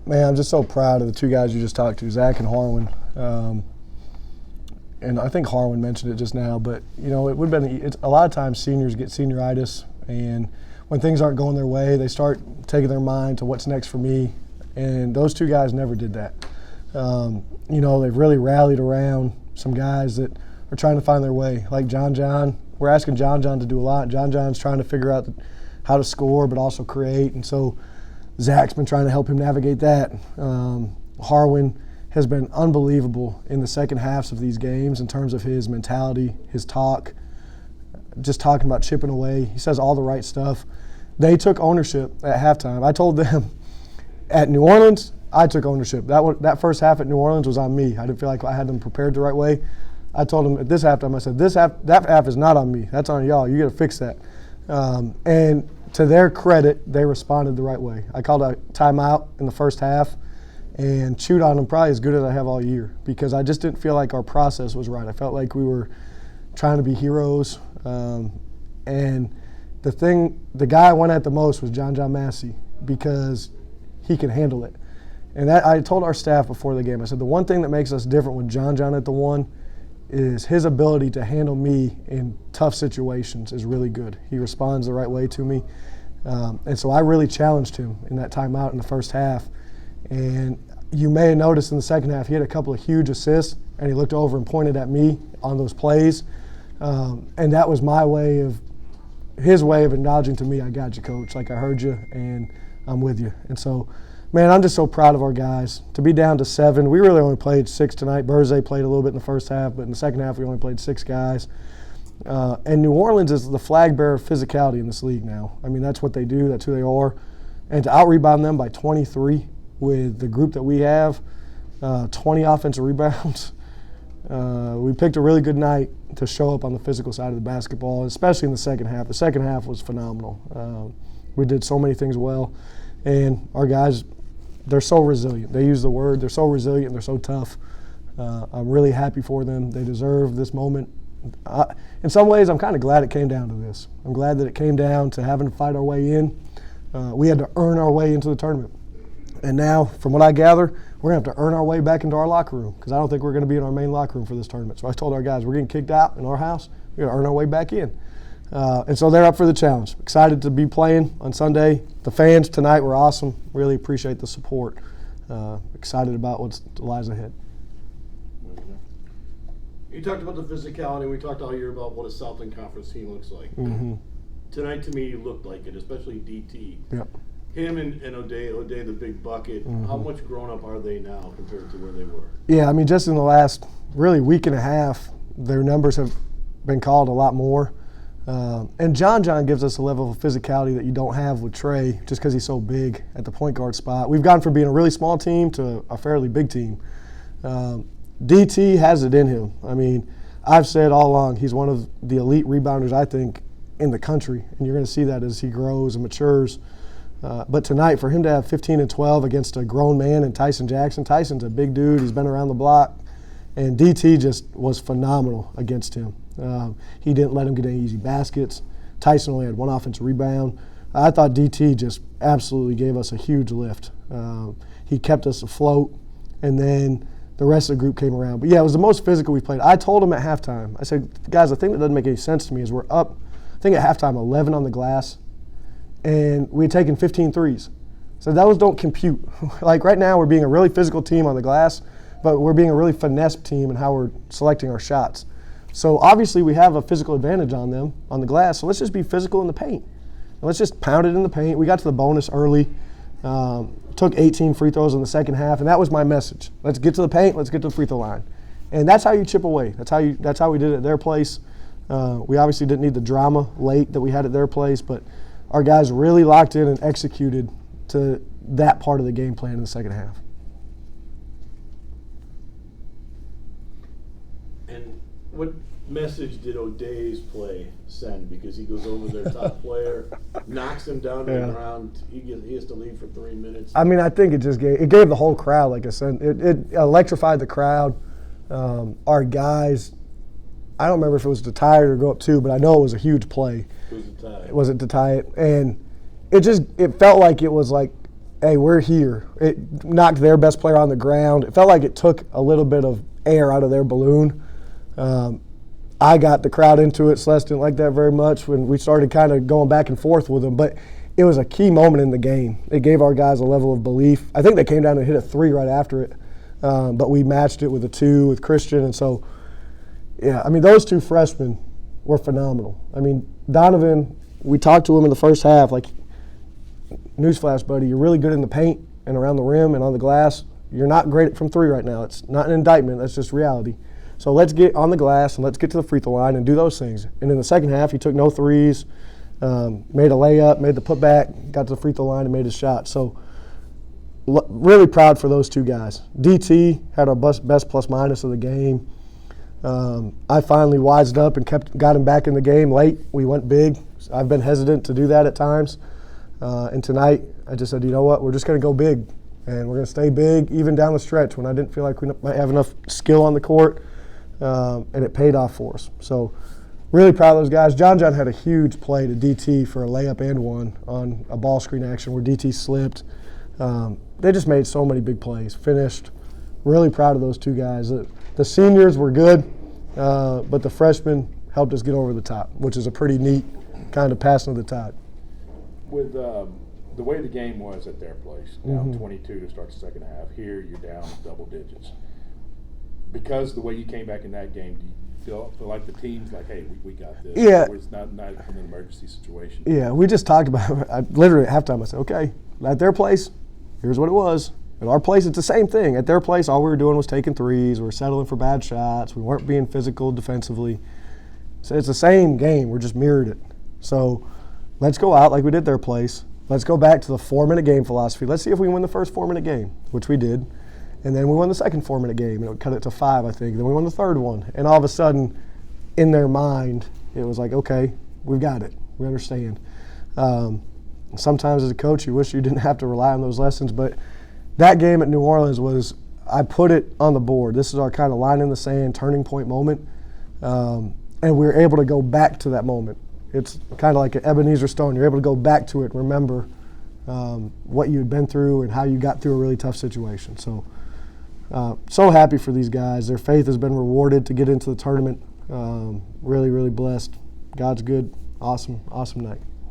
Man, I'm just so proud of the two guys you just talked to, Zach and Harwin. And I think Harwin mentioned it just now, but it would have been. A lot of times seniors get senioritis, and when things aren't going their way, they start taking their mind to what's next for me. And those two guys never did that. They've really rallied around some guys that are trying to find their way, like John. We're asking John to do a lot. John's trying to figure out how to score, but also create, and so Zach's been trying to help him navigate that. Harwin has been unbelievable in the second halves of these games in terms of his mentality, his talk, just talking about chipping away. He says all the right stuff. They took ownership at halftime. I told them at New Orleans, I took ownership. That first half at New Orleans was on me. I didn't feel like I had them prepared the right way. I told them at this halftime, I said, that half is not on me. That's on y'all. You got to fix that. And to their credit, they responded the right way. I called a timeout in the first half and chewed on them probably as good as I have all year because I just didn't feel like our process was right. I felt like we were trying to be heroes. And the guy I went at the most was John Massey because he can handle it. And I told our staff before the game, I said, the one thing that makes us different with John at the one is his ability to handle me in tough situations is really good. He responds the right way to me. And so I really challenged him in that timeout in the first half. And you may have noticed in the second half, he had a couple of huge assists, and he looked over and pointed at me on those plays. And that was his way of acknowledging to me, I got you, Coach. Like, I heard you, and I'm with you. And so, man, I'm just so proud of our guys. To be down to 7, we really only played 6 tonight. Burzay played a little bit in the first half, but in the second half we only played 6 guys. And New Orleans is the flag bearer of physicality in this league now. I mean, that's what they do. That's who they are. And to out-rebound them by 23 with the group that we have, 20 offensive rebounds, we picked a really good night to show up on the physical side of the basketball, especially in the second half. The second half was phenomenal. We did so many things well. And our guys, they're so resilient. They use the word. They're so resilient. They're so tough. I'm really happy for them. They deserve this moment. In some ways, I'm kind of glad it came down to this. I'm glad that it came down to having to fight our way in. We had to earn our way into the tournament. And now, from what I gather, we're going to have to earn our way back into our locker room because I don't think we're going to be in our main locker room for this tournament. So I told our guys, we're getting kicked out in our house. We're going to earn our way back in. And so they're up for the challenge. Excited to be playing on Sunday. The fans tonight were awesome. Really appreciate the support. Excited about what lies ahead. You talked about the physicality. We talked all year about what a Southland Conference team looks like. Mm-hmm. Tonight, to me, looked like it, especially DT. Yep. Him and O'Day the big bucket, Mm-hmm. How much grown up are they now compared to where they were? Yeah, I mean, just in the last really week and a half, their numbers have been called a lot more. And John gives us a level of physicality that you don't have with Trey just because he's so big at the point guard spot. We've gone from being a really small team to a fairly big team. DT has it in him. I mean, I've said all along he's one of the elite rebounders, I think, in the country. And you're going to see that as he grows and matures. But tonight, for him to have 15 and 12 against a grown man and Tyson Jackson, Tyson's a big dude. He's been around the block. And DT just was phenomenal against him. He didn't let him get any easy baskets. Tyson only had 1 offensive rebound. I thought DT just absolutely gave us a huge lift. He kept us afloat, and then the rest of the group came around. But, yeah, it was the most physical we played. I told him at halftime, I said, guys, the thing that doesn't make any sense to me is we're up, I think at halftime, 11 on the glass, and we had taken 15 threes. So those don't compute. Like right now we're being a really physical team on the glass, but we're being a really finesse team in how we're selecting our shots. So obviously we have a physical advantage on them on the glass, so let's just be physical in the paint. And let's just pound it in the paint. We got to the bonus early, took 18 free throws in the second half, and that was my message. Let's get to the paint, let's get to the free throw line. And that's how you chip away. That's how we did it at their place. We obviously didn't need the drama late that we had at their place, but our guys really locked in and executed to that part of the game plan in the second half. And what message did O'Day's play send? Because he goes over their top player, knocks him down to the ground. He has to leave for 3 minutes. I mean, I think it just gave the whole crowd, like I said, it electrified the crowd. Our guys, I don't remember if it was to tie it or go up 2, but I know it was a huge play. It was a tie. Was it to tie it? And it felt like it was like hey, we're here. It knocked their best player on the ground. It felt like it took a little bit of air out of their balloon. I got the crowd into it. Celeste didn't like that very much when we started kind of going back and forth with them. But it was a key moment in the game. It gave our guys a level of belief. I think they came down and hit a 3 right after it. But we matched it with a 2 with Christian. And so, yeah, I mean, those 2 freshmen were phenomenal. I mean, Donovan, we talked to him in the first half, like, newsflash, buddy, you're really good in the paint and around the rim and on the glass. You're not great from 3 right now. It's not an indictment. That's just reality. So let's get on the glass and let's get to the free throw line and do those things. And in the second half, he took no threes, made a layup, made the putback, got to the free throw line and made his shot. So really proud for those 2 guys. DT had our best plus minus of the game. I finally wised up and got him back in the game late. We went big. I've been hesitant to do that at times. And tonight, I just said, you know what, we're just going to go big. And we're going to stay big even down the stretch when I didn't feel like we might have enough skill on the court. And it paid off for us. So really proud of those guys. John had a huge play to DT for a layup and 1 on a ball screen action where DT slipped. They just made so many big plays, finished. Really proud of those 2 guys. The seniors were good, but the freshmen helped us get over the top, which is a pretty neat kind of passing of the tide. With the way the game was at their place, down 22 to start the second half, here you're down double digits. Because the way you came back in that game, do you feel like the team's like, hey, we got this? Yeah. It's not an emergency situation. Yeah, we just talked about it. I literally at halftime I said, okay, at their place, here's what it was. At our place, it's the same thing. At their place, all we were doing was taking threes. We were settling for bad shots. We weren't being physical defensively. So it's the same game. We're just mirrored it. So let's go out like we did their place. Let's go back to the 4-minute game philosophy. Let's see if we can win the first 4-minute game, which we did. And then we won the second 4-minute game, and it cut it to 5, I think. Then we won the third one. And all of a sudden, in their mind, it was like, okay, we've got it. We understand. Sometimes as a coach, you wish you didn't have to rely on those lessons. But that game at New Orleans was, I put it on the board. This is our kind of line in the sand, turning point moment. And we were able to go back to that moment. It's kind of like an Ebenezer stone. You're able to go back to it, remember what you had been through and how you got through a really tough situation. So happy for these guys. Their faith has been rewarded to get into the tournament. Really, really blessed. God's good. Awesome night.